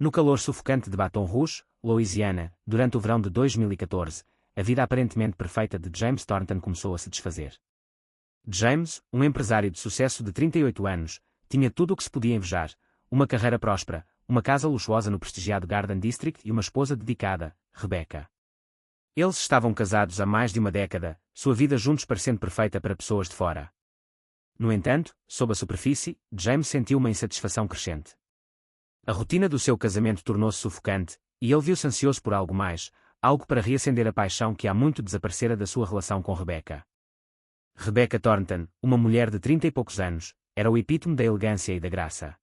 No calor sufocante de Baton Rouge, Louisiana, durante o verão de 2014, a vida aparentemente perfeita de James Thornton começou a se desfazer. James, um empresário de sucesso de 38 anos, tinha tudo o que se podia invejar: uma carreira próspera, uma casa luxuosa no prestigiado Garden District e uma esposa dedicada, Rebecca. Eles estavam casados há mais de uma década, sua vida juntos parecendo perfeita para pessoas de fora. No entanto, sob a superfície, James sentiu uma insatisfação crescente. A rotina do seu casamento tornou-se sufocante, e ele viu-se ansioso por algo mais, algo para reacender a paixão que há muito desaparecera da sua relação com Rebecca. Rebecca Thornton, uma mulher de 30 e poucos anos, era o epítome da elegância e da graça.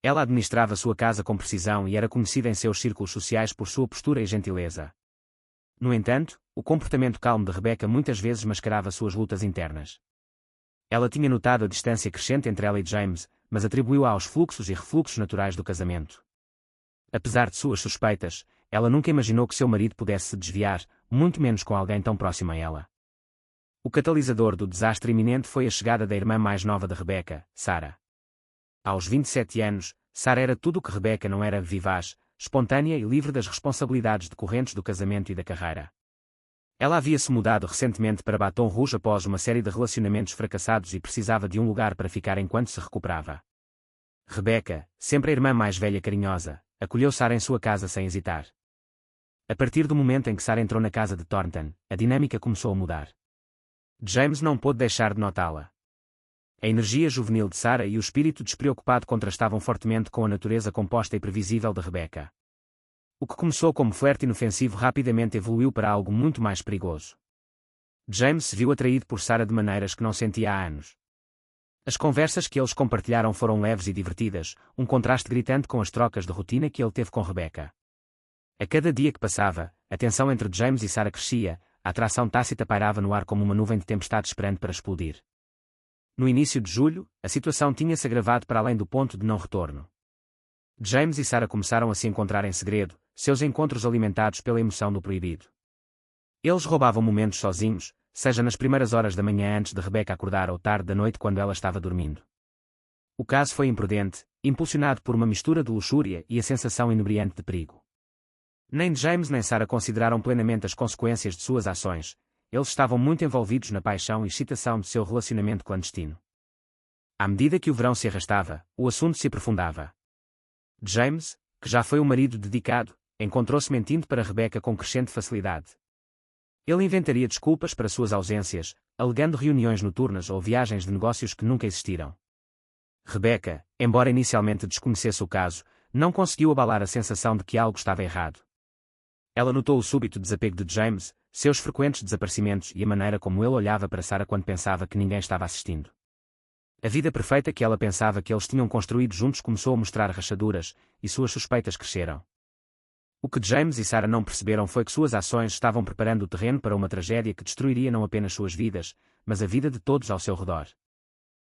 Ela administrava sua casa com precisão e era conhecida em seus círculos sociais por sua postura e gentileza. No entanto, o comportamento calmo de Rebecca muitas vezes mascarava suas lutas internas. Ela tinha notado a distância crescente entre ela e James, mas atribuiu-a aos fluxos e refluxos naturais do casamento. Apesar de suas suspeitas, ela nunca imaginou que seu marido pudesse se desviar, muito menos com alguém tão próximo a ela. O catalisador do desastre iminente foi a chegada da irmã mais nova de Rebecca, Sarah. Aos 27 anos, Sarah era tudo o que Rebecca não era: vivaz, espontânea e livre das responsabilidades decorrentes do casamento e da carreira. Ela havia-se mudado recentemente para Baton Rouge após uma série de relacionamentos fracassados e precisava de um lugar para ficar enquanto se recuperava. Rebecca, sempre a irmã mais velha carinhosa, acolheu Sarah em sua casa sem hesitar. A partir do momento em que Sarah entrou na casa de Thornton, a dinâmica começou a mudar. James não pôde deixar de notá-la. A energia juvenil de Sarah e o espírito despreocupado contrastavam fortemente com a natureza composta e previsível de Rebecca. O que começou como flerte inofensivo rapidamente evoluiu para algo muito mais perigoso. James se viu atraído por Sarah de maneiras que não sentia há anos. As conversas que eles compartilharam foram leves e divertidas, um contraste gritante com as trocas de rotina que ele teve com Rebecca. A cada dia que passava, a tensão entre James e Sarah crescia, a atração tácita pairava no ar como uma nuvem de tempestade esperando para explodir. No início de julho, a situação tinha-se agravado para além do ponto de não retorno. James e Sarah começaram a se encontrar em segredo, seus encontros alimentados pela emoção do proibido. Eles roubavam momentos sozinhos, seja nas primeiras horas da manhã antes de Rebecca acordar ou tarde da noite quando ela estava dormindo. O caso foi imprudente, impulsionado por uma mistura de luxúria e a sensação inebriante de perigo. Nem James nem Sarah consideraram plenamente as consequências de suas ações. Eles estavam muito envolvidos na paixão e excitação de seu relacionamento clandestino. À medida que o verão se arrastava, o assunto se aprofundava. James, que já foi um marido dedicado, encontrou-se mentindo para Rebecca com crescente facilidade. Ele inventaria desculpas para suas ausências, alegando reuniões noturnas ou viagens de negócios que nunca existiram. Rebecca, embora inicialmente desconhecesse o caso, não conseguiu abalar a sensação de que algo estava errado. Ela notou o súbito desapego de James, seus frequentes desaparecimentos e a maneira como ele olhava para Sarah quando pensava que ninguém estava assistindo. A vida perfeita que ela pensava que eles tinham construído juntos começou a mostrar rachaduras, e suas suspeitas cresceram. O que James e Sarah não perceberam foi que suas ações estavam preparando o terreno para uma tragédia que destruiria não apenas suas vidas, mas a vida de todos ao seu redor.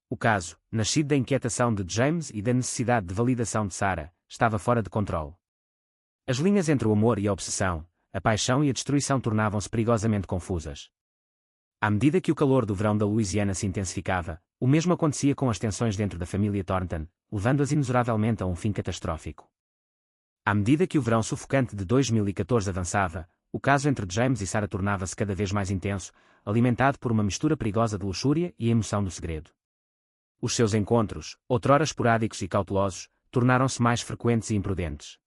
O caso, nascido da inquietação de James e da necessidade de validação de Sarah, estava fora de controle. As linhas entre o amor e a obsessão, a paixão e a destruição tornavam-se perigosamente confusas. À medida que o calor do verão da Louisiana se intensificava, o mesmo acontecia com as tensões dentro da família Thornton, levando-as inexoravelmente a um fim catastrófico. À medida que o verão sufocante de 2014 avançava, o caso entre James e Sarah tornava-se cada vez mais intenso, alimentado por uma mistura perigosa de luxúria e emoção do segredo. Os seus encontros, outrora esporádicos e cautelosos, tornaram-se mais frequentes e imprudentes.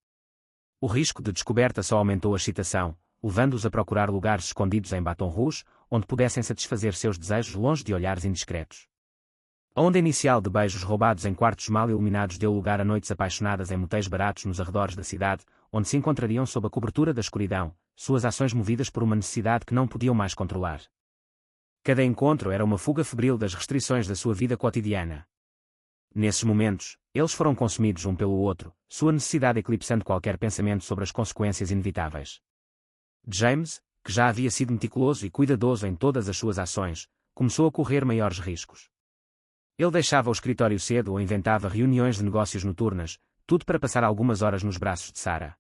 O risco de descoberta só aumentou a excitação, levando-os a procurar lugares escondidos em Baton Rouge, onde pudessem satisfazer seus desejos longe de olhares indiscretos. A onda inicial de beijos roubados em quartos mal iluminados deu lugar a noites apaixonadas em motéis baratos nos arredores da cidade, onde se encontrariam sob a cobertura da escuridão, suas ações movidas por uma necessidade que não podiam mais controlar. Cada encontro era uma fuga febril das restrições da sua vida cotidiana. Nesses momentos, eles foram consumidos um pelo outro, sua necessidade eclipsando qualquer pensamento sobre as consequências inevitáveis. James, que já havia sido meticuloso e cuidadoso em todas as suas ações, começou a correr maiores riscos. Ele deixava o escritório cedo ou inventava reuniões de negócios noturnas, tudo para passar algumas horas nos braços de Sarah.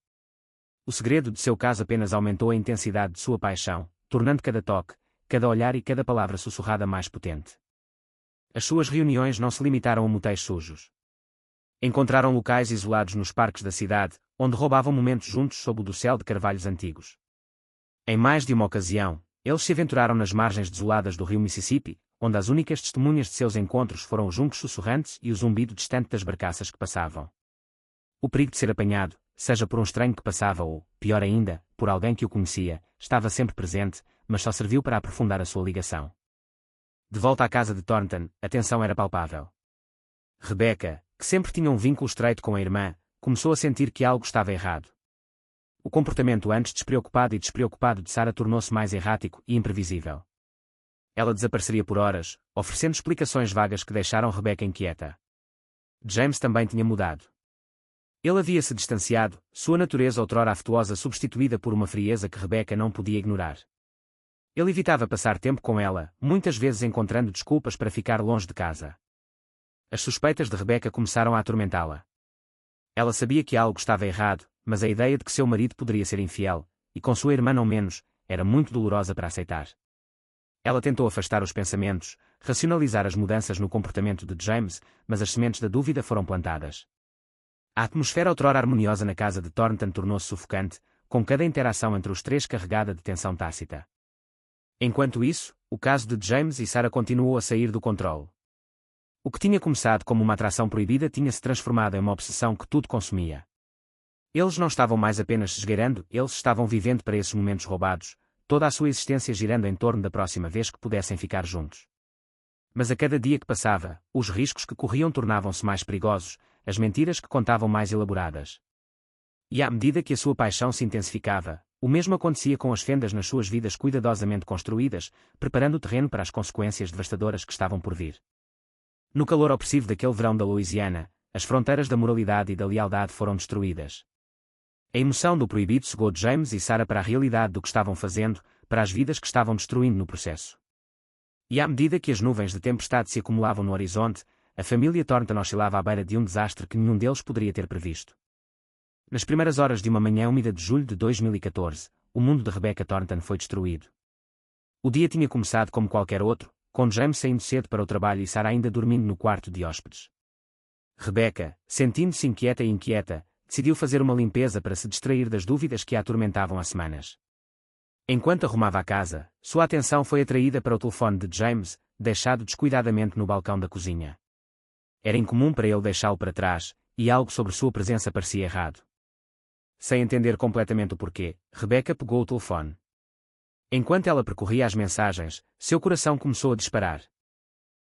O segredo de seu caso apenas aumentou a intensidade de sua paixão, tornando cada toque, cada olhar e cada palavra sussurrada mais potente. As suas reuniões não se limitaram a motéis sujos. Encontraram locais isolados nos parques da cidade, onde roubavam momentos juntos sob o dossel de carvalhos antigos. Em mais de uma ocasião, eles se aventuraram nas margens desoladas do rio Mississippi, onde as únicas testemunhas de seus encontros foram os juncos sussurrantes e o zumbido distante das barcaças que passavam. O perigo de ser apanhado, seja por um estranho que passava ou, pior ainda, por alguém que o conhecia, estava sempre presente, mas só serviu para aprofundar a sua ligação. De volta à casa de Thornton, a tensão era palpável. Rebecca, que sempre tinha um vínculo estreito com a irmã, começou a sentir que algo estava errado. O comportamento antes despreocupado e despreocupado de Sarah tornou-se mais errático e imprevisível. Ela desapareceria por horas, oferecendo explicações vagas que deixaram Rebecca inquieta. James também tinha mudado. Ele havia se distanciado, sua natureza outrora afetuosa substituída por uma frieza que Rebecca não podia ignorar. Ele evitava passar tempo com ela, muitas vezes encontrando desculpas para ficar longe de casa. As suspeitas de Rebecca começaram a atormentá-la. Ela sabia que algo estava errado, mas a ideia de que seu marido poderia ser infiel, e com sua irmã não menos, era muito dolorosa para aceitar. Ela tentou afastar os pensamentos, racionalizar as mudanças no comportamento de James, mas as sementes da dúvida foram plantadas. A atmosfera outrora harmoniosa na casa de Thornton tornou-se sufocante, com cada interação entre os três carregada de tensão tácita. Enquanto isso, o caso de James e Sarah continuou a sair do controle. O que tinha começado como uma atração proibida tinha-se transformado em uma obsessão que tudo consumia. Eles não estavam mais apenas se esgueirando, eles estavam vivendo para esses momentos roubados, toda a sua existência girando em torno da próxima vez que pudessem ficar juntos. Mas a cada dia que passava, os riscos que corriam tornavam-se mais perigosos, as mentiras que contavam mais elaboradas. E à medida que a sua paixão se intensificava, o mesmo acontecia com as fendas nas suas vidas cuidadosamente construídas, preparando o terreno para as consequências devastadoras que estavam por vir. No calor opressivo daquele verão da Louisiana, as fronteiras da moralidade e da lealdade foram destruídas. A emoção do proibido cegou James e Sarah para a realidade do que estavam fazendo, para as vidas que estavam destruindo no processo. E à medida que as nuvens de tempestade se acumulavam no horizonte, a família Thornton oscilava à beira de um desastre que nenhum deles poderia ter previsto. Nas primeiras horas de uma manhã úmida de julho de 2014, o mundo de Rebecca Thornton foi destruído. O dia tinha começado como qualquer outro, com James saindo cedo para o trabalho e Sarah ainda dormindo no quarto de hóspedes. Rebecca, sentindo-se inquieta, decidiu fazer uma limpeza para se distrair das dúvidas que a atormentavam há semanas. Enquanto arrumava a casa, sua atenção foi atraída para o telefone de James, deixado descuidadamente no balcão da cozinha. Era incomum para ele deixá-lo para trás, e algo sobre sua presença parecia errado. Sem entender completamente o porquê, Rebecca pegou o telefone. Enquanto ela percorria as mensagens, seu coração começou a disparar.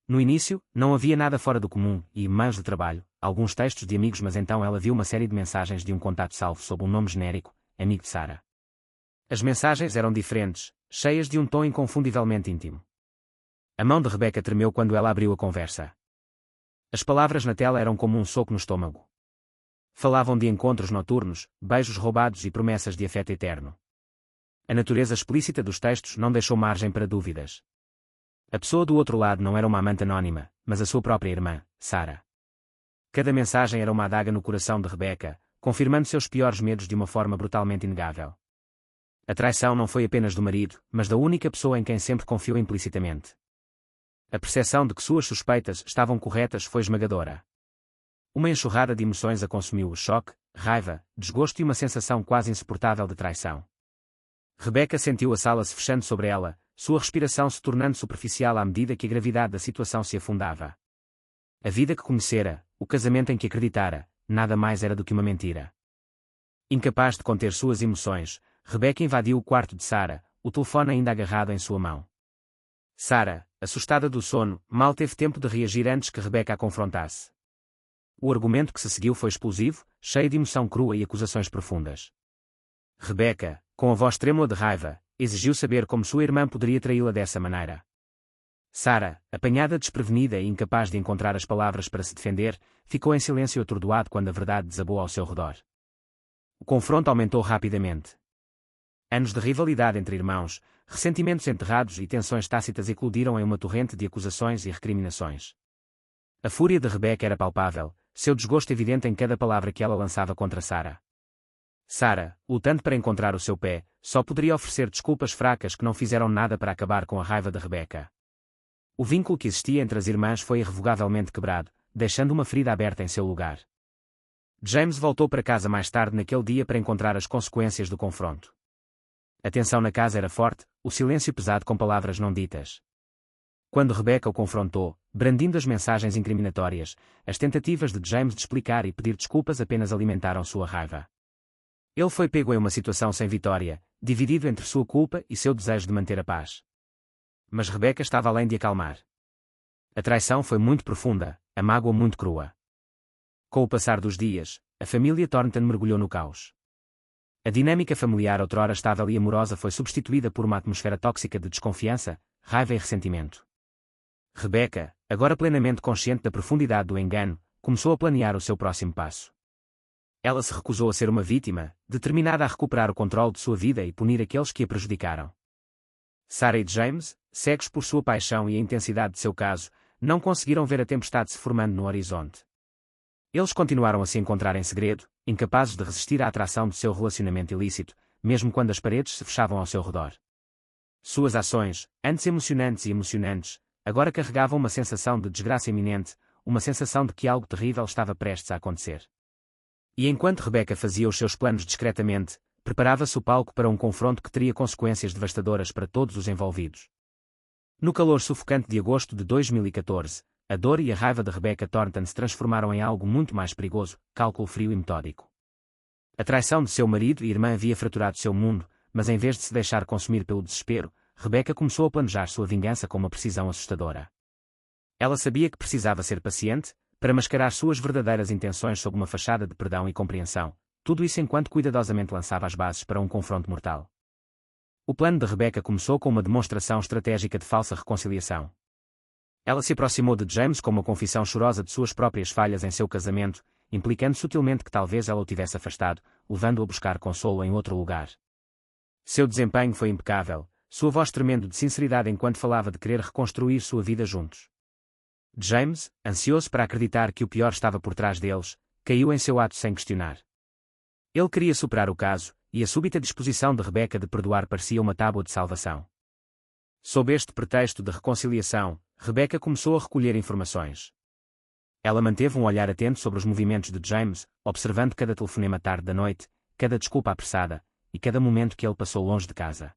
No início, não havia nada fora do comum, e-mails de trabalho, alguns textos de amigos, mas então ela viu uma série de mensagens de um contato salvo sob um nome genérico, amigo de Sarah. As mensagens eram diferentes, cheias de um tom inconfundivelmente íntimo. A mão de Rebecca tremeu quando ela abriu a conversa. As palavras na tela eram como um soco no estômago. Falavam de encontros noturnos, beijos roubados e promessas de afeto eterno. A natureza explícita dos textos não deixou margem para dúvidas. A pessoa do outro lado não era uma amante anônima, mas a sua própria irmã, Sarah. Cada mensagem era uma adaga no coração de Rebecca, confirmando seus piores medos de uma forma brutalmente inegável. A traição não foi apenas do marido, mas da única pessoa em quem sempre confiou implicitamente. A percepção de que suas suspeitas estavam corretas foi esmagadora. Uma enxurrada de emoções a consumiu: o choque, raiva, desgosto e uma sensação quase insuportável de traição. Rebecca sentiu a sala se fechando sobre ela, sua respiração se tornando superficial à medida que a gravidade da situação se afundava. A vida que conhecera, o casamento em que acreditara, nada mais era do que uma mentira. Incapaz de conter suas emoções, Rebecca invadiu o quarto de Sarah, o telefone ainda agarrado em sua mão. Sarah, assustada do sono, mal teve tempo de reagir antes que Rebecca a confrontasse. O argumento que se seguiu foi explosivo, cheio de emoção crua e acusações profundas. Rebecca, com a voz trêmula de raiva, exigiu saber como sua irmã poderia traí-la dessa maneira. Sarah, apanhada desprevenida e incapaz de encontrar as palavras para se defender, ficou em silêncio atordoado quando a verdade desabou ao seu redor. O confronto aumentou rapidamente. Anos de rivalidade entre irmãos, ressentimentos enterrados e tensões tácitas eclodiram em uma torrente de acusações e recriminações. A fúria de Rebecca era palpável, seu desgosto evidente em cada palavra que ela lançava contra Sarah. Sarah, lutando para encontrar o seu pé, só poderia oferecer desculpas fracas que não fizeram nada para acabar com a raiva de Rebecca. O vínculo que existia entre as irmãs foi irrevogavelmente quebrado, deixando uma ferida aberta em seu lugar. James voltou para casa mais tarde naquele dia para encontrar as consequências do confronto. A tensão na casa era forte, o silêncio pesado com palavras não ditas. Quando Rebecca o confrontou, brandindo as mensagens incriminatórias, as tentativas de James de explicar e pedir desculpas apenas alimentaram sua raiva. Ele foi pego em uma situação sem vitória, dividido entre sua culpa e seu desejo de manter a paz. Mas Rebecca estava além de acalmar. A traição foi muito profunda, a mágoa muito crua. Com o passar dos dias, a família Thornton mergulhou no caos. A dinâmica familiar outrora estável e amorosa foi substituída por uma atmosfera tóxica de desconfiança, raiva e ressentimento. Rebecca, agora plenamente consciente da profundidade do engano, começou a planear o seu próximo passo. Ela se recusou a ser uma vítima, determinada a recuperar o controle de sua vida e punir aqueles que a prejudicaram. Sarah e James, cegos por sua paixão e a intensidade de seu caso, não conseguiram ver a tempestade se formando no horizonte. Eles continuaram a se encontrar em segredo, incapazes de resistir à atração de seu relacionamento ilícito, mesmo quando as paredes se fechavam ao seu redor. Suas ações, antes emocionantes e emocionantes, agora carregavam uma sensação de desgraça iminente, uma sensação de que algo terrível estava prestes a acontecer. E enquanto Rebecca fazia os seus planos discretamente, preparava-se o palco para um confronto que teria consequências devastadoras para todos os envolvidos. No calor sufocante de agosto de 2014, a dor e a raiva de Rebecca Thornton se transformaram em algo muito mais perigoso, cálculo frio e metódico. A traição de seu marido e irmã havia fraturado seu mundo, mas em vez de se deixar consumir pelo desespero, Rebecca começou a planejar sua vingança com uma precisão assustadora. Ela sabia que precisava ser paciente, para mascarar suas verdadeiras intenções sob uma fachada de perdão e compreensão, tudo isso enquanto cuidadosamente lançava as bases para um confronto mortal. O plano de Rebecca começou com uma demonstração estratégica de falsa reconciliação. Ela se aproximou de James com uma confissão chorosa de suas próprias falhas em seu casamento, implicando sutilmente que talvez ela o tivesse afastado, levando-o a buscar consolo em outro lugar. Seu desempenho foi impecável, sua voz tremendo de sinceridade enquanto falava de querer reconstruir sua vida juntos. James, ansioso para acreditar que o pior estava por trás deles, caiu em seu ato sem questionar. Ele queria superar o caso, e a súbita disposição de Rebecca de perdoar parecia uma tábua de salvação. Sob este pretexto de reconciliação, Rebecca começou a recolher informações. Ela manteve um olhar atento sobre os movimentos de James, observando cada telefonema tarde da noite, cada desculpa apressada, e cada momento que ele passou longe de casa.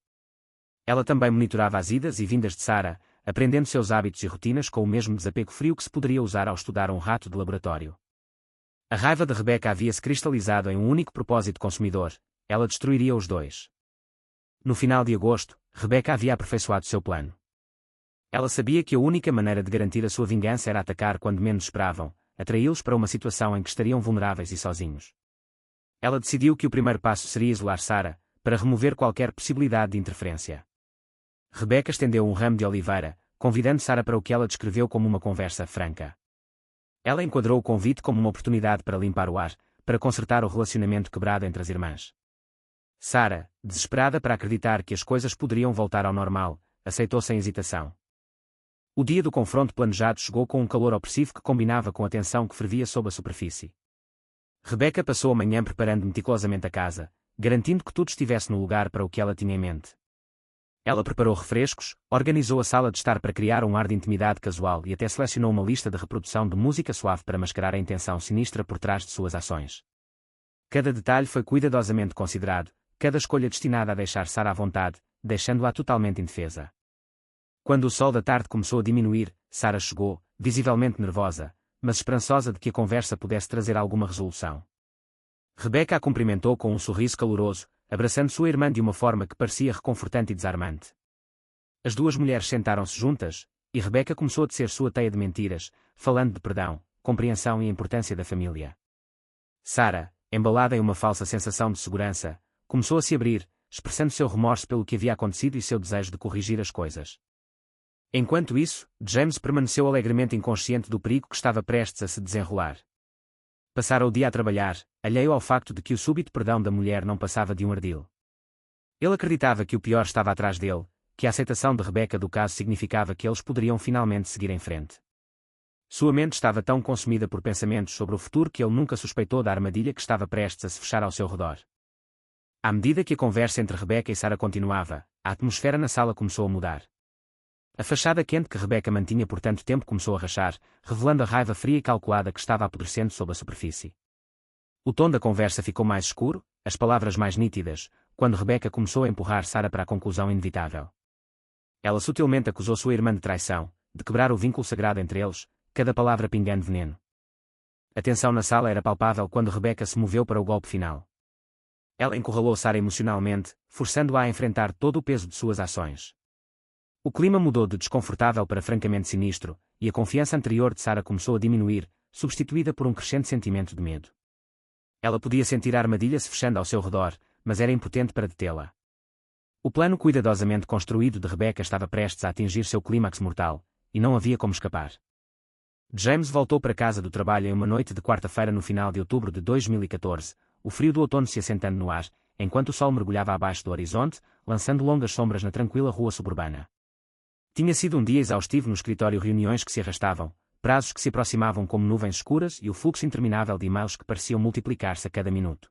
Ela também monitorava as idas e vindas de Sarah, aprendendo seus hábitos e rotinas com o mesmo desapego frio que se poderia usar ao estudar um rato de laboratório. A raiva de Rebecca havia-se cristalizado em um único propósito consumidor: ela destruiria os dois. No final de agosto, Rebecca havia aperfeiçoado seu plano. Ela sabia que a única maneira de garantir a sua vingança era atacar quando menos esperavam, atraí-los para uma situação em que estariam vulneráveis e sozinhos. Ela decidiu que o primeiro passo seria isolar Sarah, para remover qualquer possibilidade de interferência. Rebecca estendeu um ramo de oliveira, convidando Sarah para o que ela descreveu como uma conversa franca. Ela enquadrou o convite como uma oportunidade para limpar o ar, para consertar o relacionamento quebrado entre as irmãs. Sarah, desesperada para acreditar que as coisas poderiam voltar ao normal, aceitou sem hesitação. O dia do confronto planejado chegou com um calor opressivo que combinava com a tensão que fervia sob a superfície. Rebecca passou a manhã preparando meticulosamente a casa, garantindo que tudo estivesse no lugar para o que ela tinha em mente. Ela preparou refrescos, organizou a sala de estar para criar um ar de intimidade casual e até selecionou uma lista de reprodução de música suave para mascarar a intenção sinistra por trás de suas ações. Cada detalhe foi cuidadosamente considerado, cada escolha destinada a deixar Sarah à vontade, deixando-a totalmente indefesa. Quando o sol da tarde começou a diminuir, Sarah chegou, visivelmente nervosa, mas esperançosa de que a conversa pudesse trazer alguma resolução. Rebecca a cumprimentou com um sorriso caloroso, abraçando sua irmã de uma forma que parecia reconfortante e desarmante. As duas mulheres sentaram-se juntas, e Rebecca começou a tecer sua teia de mentiras, falando de perdão, compreensão e a importância da família. Sarah, embalada em uma falsa sensação de segurança, começou a se abrir, expressando seu remorso pelo que havia acontecido e seu desejo de corrigir as coisas. Enquanto isso, James permaneceu alegremente inconsciente do perigo que estava prestes a se desenrolar. Passara o dia a trabalhar, alheio ao facto de que o súbito perdão da mulher não passava de um ardil. Ele acreditava que o pior estava atrás dele, que a aceitação de Rebecca do caso significava que eles poderiam finalmente seguir em frente. Sua mente estava tão consumida por pensamentos sobre o futuro que ele nunca suspeitou da armadilha que estava prestes a se fechar ao seu redor. À medida que a conversa entre Rebecca e Sarah continuava, a atmosfera na sala começou a mudar. A fachada quente que Rebecca mantinha por tanto tempo começou a rachar, revelando a raiva fria e calculada que estava apodrecendo sob a superfície. O tom da conversa ficou mais escuro, as palavras mais nítidas, quando Rebecca começou a empurrar Sara para a conclusão inevitável. Ela sutilmente acusou sua irmã de traição, de quebrar o vínculo sagrado entre eles, cada palavra pingando veneno. A tensão na sala era palpável quando Rebecca se moveu para o golpe final. Ela encurralou Sara emocionalmente, forçando-a a enfrentar todo o peso de suas ações. O clima mudou de desconfortável para francamente sinistro, e a confiança anterior de Sara começou a diminuir, substituída por um crescente sentimento de medo. Ela podia sentir a armadilha se fechando ao seu redor, mas era impotente para detê-la. O plano cuidadosamente construído de Rebecca estava prestes a atingir seu clímax mortal, e não havia como escapar. James voltou para casa do trabalho em uma noite de quarta-feira no final de outubro de 2014, o frio do outono se assentando no ar, enquanto o sol mergulhava abaixo do horizonte, lançando longas sombras na tranquila rua suburbana. Tinha sido um dia exaustivo no escritório, reuniões que se arrastavam, prazos que se aproximavam como nuvens escuras e o fluxo interminável de e-mails que pareciam multiplicar-se a cada minuto.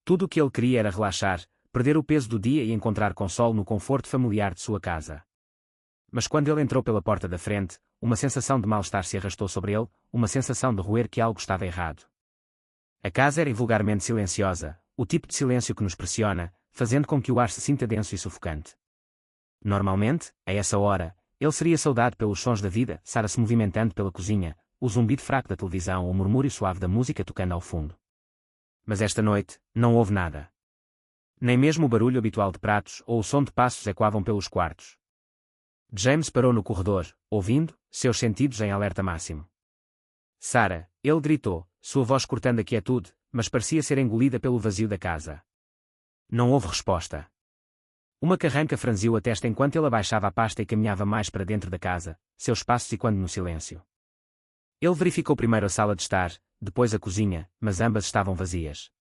Tudo o que ele queria era relaxar, perder o peso do dia e encontrar consolo no conforto familiar de sua casa. Mas quando ele entrou pela porta da frente, uma sensação de mal-estar se arrastou sobre ele, uma sensação de roer que algo estava errado. A casa era invulgarmente silenciosa, o tipo de silêncio que nos pressiona, fazendo com que o ar se sinta denso e sufocante. Normalmente, a essa hora, ele seria saudado pelos sons da vida, Sara se movimentando pela cozinha, o zumbido fraco da televisão ou o murmúrio suave da música tocando ao fundo. Mas esta noite, não houve nada. Nem mesmo o barulho habitual de pratos ou o som de passos ecoavam pelos quartos. James parou no corredor, ouvindo, seus sentidos em alerta máximo. Sara, ele gritou, sua voz cortando a quietude, mas parecia ser engolida pelo vazio da casa. Não houve resposta. Uma carranca franziu a testa enquanto ele abaixava a pasta e caminhava mais para dentro da casa, seus passos ecoando no silêncio. Ele verificou primeiro a sala de estar, depois a cozinha, mas ambas estavam vazias.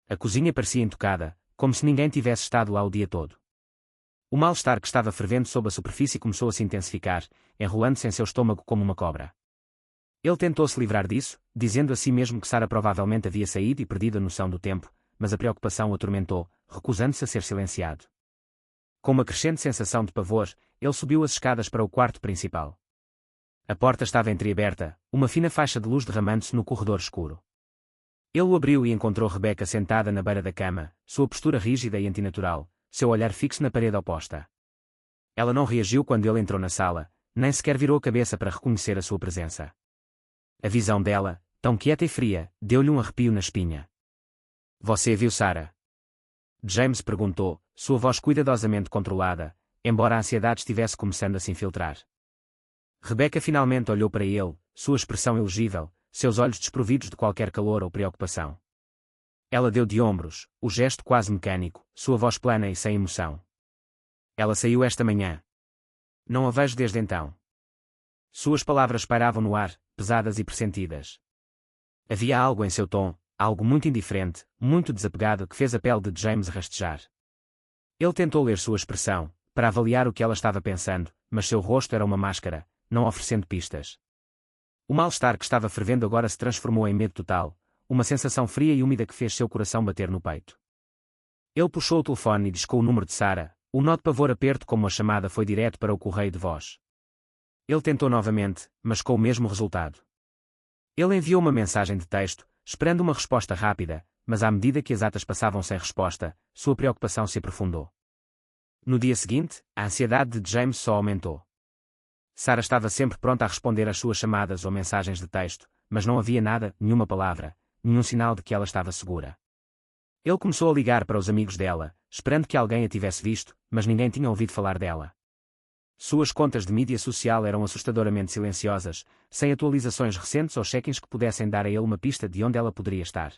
A cozinha parecia intocada, como se ninguém tivesse estado lá o dia todo. O mal-estar que estava fervendo sob a superfície começou a se intensificar, enrolando-se em seu estômago como uma cobra. Ele tentou se livrar disso, dizendo a si mesmo que Sara provavelmente havia saído e perdido a noção do tempo, mas a preocupação o atormentou, recusando-se a ser silenciado. Com uma crescente sensação de pavor, ele subiu as escadas para o quarto principal. A porta estava entreaberta, uma fina faixa de luz derramando-se no corredor escuro. Ele o abriu e encontrou Rebecca sentada na beira da cama, sua postura rígida e antinatural, seu olhar fixo na parede oposta. Ela não reagiu quando ele entrou na sala, nem sequer virou a cabeça para reconhecer a sua presença. A visão dela, tão quieta e fria, deu-lhe um arrepio na espinha. Você viu Sara? James perguntou, sua voz cuidadosamente controlada, embora a ansiedade estivesse começando a se infiltrar. Rebecca finalmente olhou para ele, sua expressão elegível, seus olhos desprovidos de qualquer calor ou preocupação. Ela deu de ombros, o gesto quase mecânico, sua voz plana e sem emoção. Ela saiu esta manhã. Não a vejo desde então. Suas palavras pairavam no ar, pesadas e pressentidas. Havia algo em seu tom, algo muito indiferente, muito desapegado que fez a pele de James rastejar. Ele tentou ler sua expressão, para avaliar o que ela estava pensando, mas seu rosto era uma máscara, não oferecendo pistas. O mal-estar que estava fervendo agora se transformou em medo total, uma sensação fria e úmida que fez seu coração bater no peito. Ele puxou o telefone e discou o número de Sara, o nó de pavor aperto como a chamada foi direto para o correio de voz. Ele tentou novamente, mas com o mesmo resultado. Ele enviou uma mensagem de texto, esperando uma resposta rápida, mas à medida que as atas passavam sem resposta, sua preocupação se aprofundou. No dia seguinte, a ansiedade de James só aumentou. Sara estava sempre pronta a responder às suas chamadas ou mensagens de texto, mas não havia nada, nenhuma palavra, nenhum sinal de que ela estava segura. Ele começou a ligar para os amigos dela, esperando que alguém a tivesse visto, mas ninguém tinha ouvido falar dela. Suas contas de mídia social eram assustadoramente silenciosas, sem atualizações recentes ou check-ins que pudessem dar a ele uma pista de onde ela poderia estar.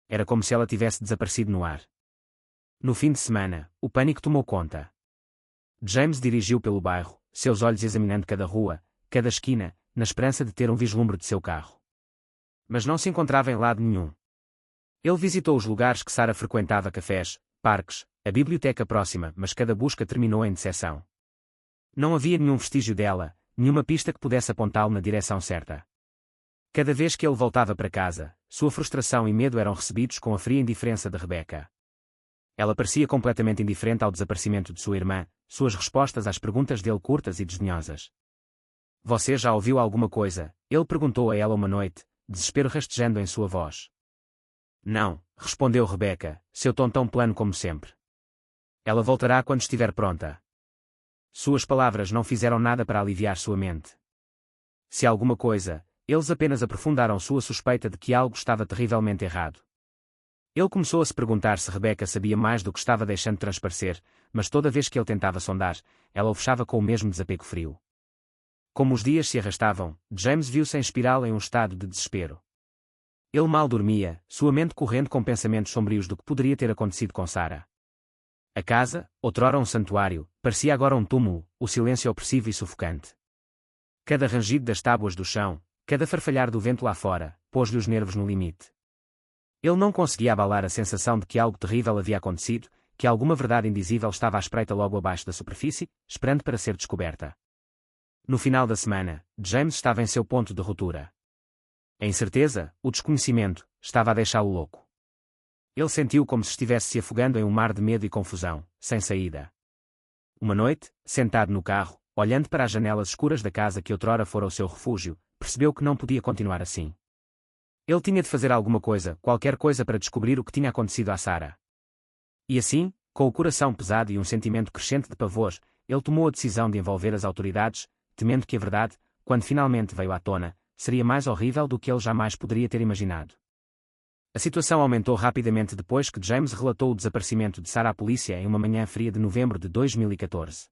Era como se ela tivesse desaparecido no ar. No fim de semana, o pânico tomou conta. James dirigiu pelo bairro, seus olhos examinando cada rua, cada esquina, na esperança de ter um vislumbre de seu carro. Mas não se encontrava em lado nenhum. Ele visitou os lugares que Sara frequentava, cafés, parques, a biblioteca próxima, mas cada busca terminou em decepção. Não havia nenhum vestígio dela, nenhuma pista que pudesse apontá-lo na direção certa. Cada vez que ele voltava para casa, sua frustração e medo eram recebidos com a fria indiferença de Rebecca. Ela parecia completamente indiferente ao desaparecimento de sua irmã, suas respostas às perguntas dele curtas e desdenhosas. Você já ouviu alguma coisa? Ele perguntou a ela uma noite, desespero rastejando em sua voz. Não, respondeu Rebecca, seu tom tão plano como sempre. Ela voltará quando estiver pronta. Suas palavras não fizeram nada para aliviar sua mente. Se alguma coisa, eles apenas aprofundaram sua suspeita de que algo estava terrivelmente errado. Ele começou a se perguntar se Rebecca sabia mais do que estava deixando transparecer, mas toda vez que ele tentava sondar, ela o fechava com o mesmo desapego frio. Como os dias se arrastavam, James viu-se em espiral em um estado de desespero. Ele mal dormia, sua mente correndo com pensamentos sombrios do que poderia ter acontecido com Sarah. A casa, outrora um santuário, parecia agora um túmulo, o silêncio opressivo e sufocante. Cada rangido das tábuas do chão, cada farfalhar do vento lá fora, pôs-lhe os nervos no limite. Ele não conseguia abalar a sensação de que algo terrível havia acontecido, que alguma verdade indizível estava à espreita logo abaixo da superfície, esperando para ser descoberta. No final da semana, James estava em seu ponto de ruptura. A incerteza, o desconhecimento, estava a deixá-lo louco. Ele sentiu como se estivesse se afogando em um mar de medo e confusão, sem saída. Uma noite, sentado no carro, olhando para as janelas escuras da casa que outrora fora o seu refúgio, percebeu que não podia continuar assim. Ele tinha de fazer alguma coisa, qualquer coisa para descobrir o que tinha acontecido à Sarah. E assim, com o coração pesado e um sentimento crescente de pavor, ele tomou a decisão de envolver as autoridades, temendo que a verdade, quando finalmente veio à tona, seria mais horrível do que ele jamais poderia ter imaginado. A situação aumentou rapidamente depois que James relatou o desaparecimento de Sarah à polícia em uma manhã fria de novembro de 2014.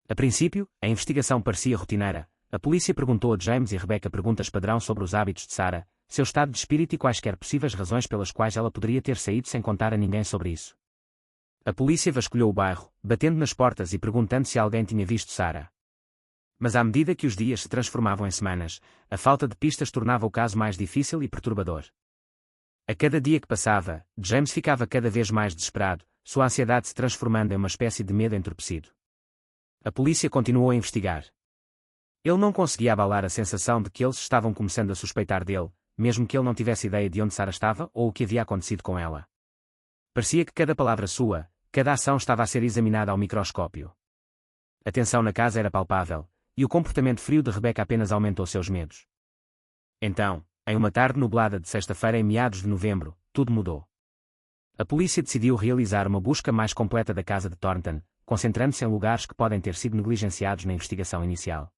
A princípio, a investigação parecia rotineira. A polícia perguntou a James e Rebecca perguntas padrão sobre os hábitos de Sarah, seu estado de espírito e quaisquer possíveis razões pelas quais ela poderia ter saído sem contar a ninguém sobre isso. A polícia vasculhou o bairro, batendo nas portas e perguntando se alguém tinha visto Sarah. Mas à medida que os dias se transformavam em semanas, a falta de pistas tornava o caso mais difícil e perturbador. A cada dia que passava, James ficava cada vez mais desesperado, sua ansiedade se transformando em uma espécie de medo entorpecido. A polícia continuou a investigar. Ele não conseguia abalar a sensação de que eles estavam começando a suspeitar dele, mesmo que ele não tivesse ideia de onde Sarah estava ou o que havia acontecido com ela. Parecia que cada palavra sua, cada ação estava a ser examinada ao microscópio. A tensão na casa era palpável, e o comportamento frio de Rebecca apenas aumentou seus medos. Então, em uma tarde nublada de sexta-feira em meados de novembro, tudo mudou. A polícia decidiu realizar uma busca mais completa da casa de Thornton, concentrando-se em lugares que podem ter sido negligenciados na investigação inicial.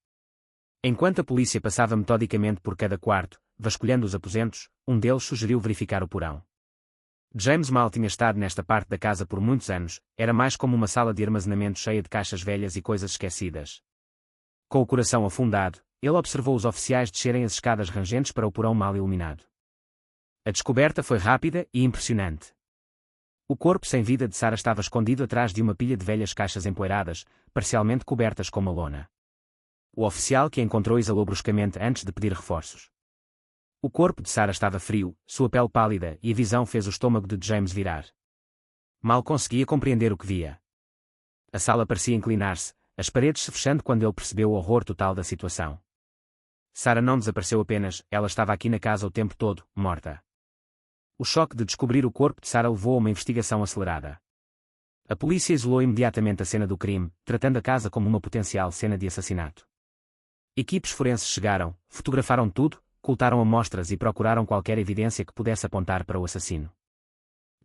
Enquanto a polícia passava metodicamente por cada quarto, vasculhando os aposentos, um deles sugeriu verificar o porão. James mal tinha estado nesta parte da casa por muitos anos, era mais como uma sala de armazenamento cheia de caixas velhas e coisas esquecidas. Com o coração afundado, ele observou os oficiais descerem as escadas rangentes para o porão mal iluminado. A descoberta foi rápida e impressionante. O corpo sem vida de Sarah estava escondido atrás de uma pilha de velhas caixas empoeiradas, parcialmente cobertas com uma lona. O oficial que a encontrou exalou bruscamente antes de pedir reforços. O corpo de Sarah estava frio, sua pele pálida e a visão fez o estômago de James virar. Mal conseguia compreender o que via. A sala parecia inclinar-se, as paredes se fechando quando ele percebeu o horror total da situação. Sarah não desapareceu apenas, ela estava aqui na casa o tempo todo, morta. O choque de descobrir o corpo de Sarah levou a uma investigação acelerada. A polícia isolou imediatamente a cena do crime, tratando a casa como uma potencial cena de assassinato. Equipes forenses chegaram, fotografaram tudo, coltaram amostras e procuraram qualquer evidência que pudesse apontar para o assassino.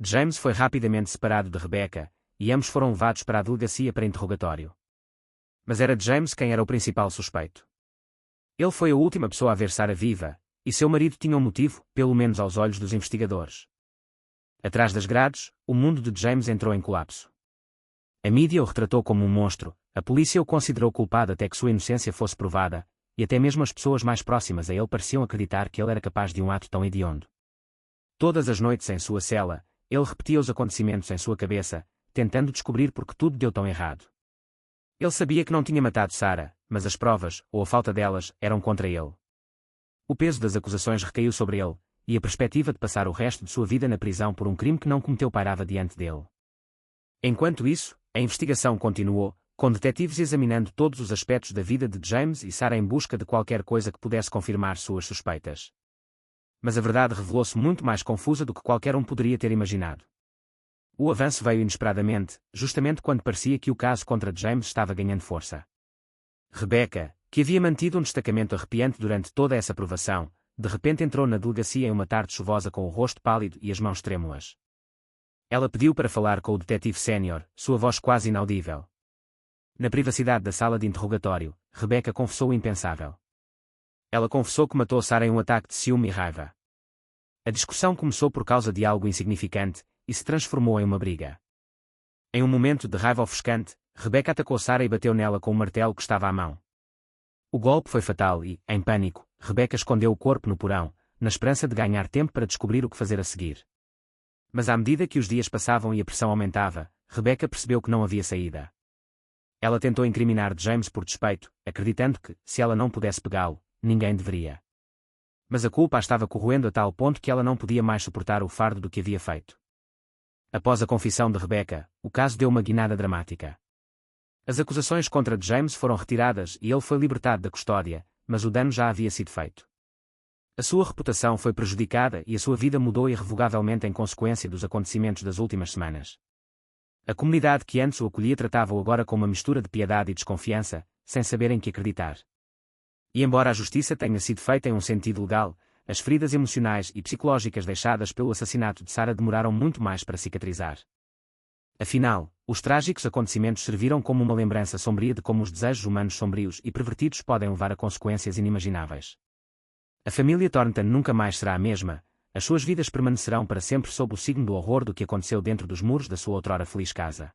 James foi rapidamente separado de Rebecca, e ambos foram levados para a delegacia para interrogatório. Mas era James quem era o principal suspeito. Ele foi a última pessoa a ver Sarah viva, e seu marido tinha um motivo, pelo menos aos olhos dos investigadores. Atrás das grades, o mundo de James entrou em colapso. A mídia o retratou como um monstro, a polícia o considerou culpado até que sua inocência fosse provada, e até mesmo as pessoas mais próximas a ele pareciam acreditar que ele era capaz de um ato tão hediondo. Todas as noites em sua cela, ele repetia os acontecimentos em sua cabeça, tentando descobrir por que tudo deu tão errado. Ele sabia que não tinha matado Sarah, mas as provas, ou a falta delas, eram contra ele. O peso das acusações recaiu sobre ele, e a perspectiva de passar o resto de sua vida na prisão por um crime que não cometeu pairava diante dele. Enquanto isso, a investigação continuou, com detetives examinando todos os aspectos da vida de James e Sarah em busca de qualquer coisa que pudesse confirmar suas suspeitas. Mas a verdade revelou-se muito mais confusa do que qualquer um poderia ter imaginado. O avanço veio inesperadamente, justamente quando parecia que o caso contra James estava ganhando força. Rebecca, que havia mantido um destacamento arrepiante durante toda essa provação, de repente entrou na delegacia em uma tarde chuvosa com o rosto pálido e as mãos trêmulas. Ela pediu para falar com o detetive sénior, sua voz quase inaudível. Na privacidade da sala de interrogatório, Rebecca confessou o impensável. Ela confessou que matou Sarah em um ataque de ciúme e raiva. A discussão começou por causa de algo insignificante, e se transformou em uma briga. Em um momento de raiva ofuscante, Rebecca atacou Sarah e bateu nela com o martelo que estava à mão. O golpe foi fatal e, em pânico, Rebecca escondeu o corpo no porão, na esperança de ganhar tempo para descobrir o que fazer a seguir. Mas à medida que os dias passavam e a pressão aumentava, Rebecca percebeu que não havia saída. Ela tentou incriminar James por despeito, acreditando que, se ela não pudesse pegá-lo, ninguém deveria. Mas a culpa a estava corroendo a tal ponto que ela não podia mais suportar o fardo do que havia feito. Após a confissão de Rebecca, o caso deu uma guinada dramática. As acusações contra James foram retiradas e ele foi libertado da custódia, mas o dano já havia sido feito. A sua reputação foi prejudicada e a sua vida mudou irrevogavelmente em consequência dos acontecimentos das últimas semanas. A comunidade que antes o acolhia tratava-o agora com uma mistura de piedade e desconfiança, sem saber em que acreditar. E embora a justiça tenha sido feita em um sentido legal, as feridas emocionais e psicológicas deixadas pelo assassinato de Sarah demoraram muito mais para cicatrizar. Afinal, os trágicos acontecimentos serviram como uma lembrança sombria de como os desejos humanos sombrios e pervertidos podem levar a consequências inimagináveis. A família Thornton nunca mais será a mesma, as suas vidas permanecerão para sempre sob o signo do horror do que aconteceu dentro dos muros da sua outrora feliz casa.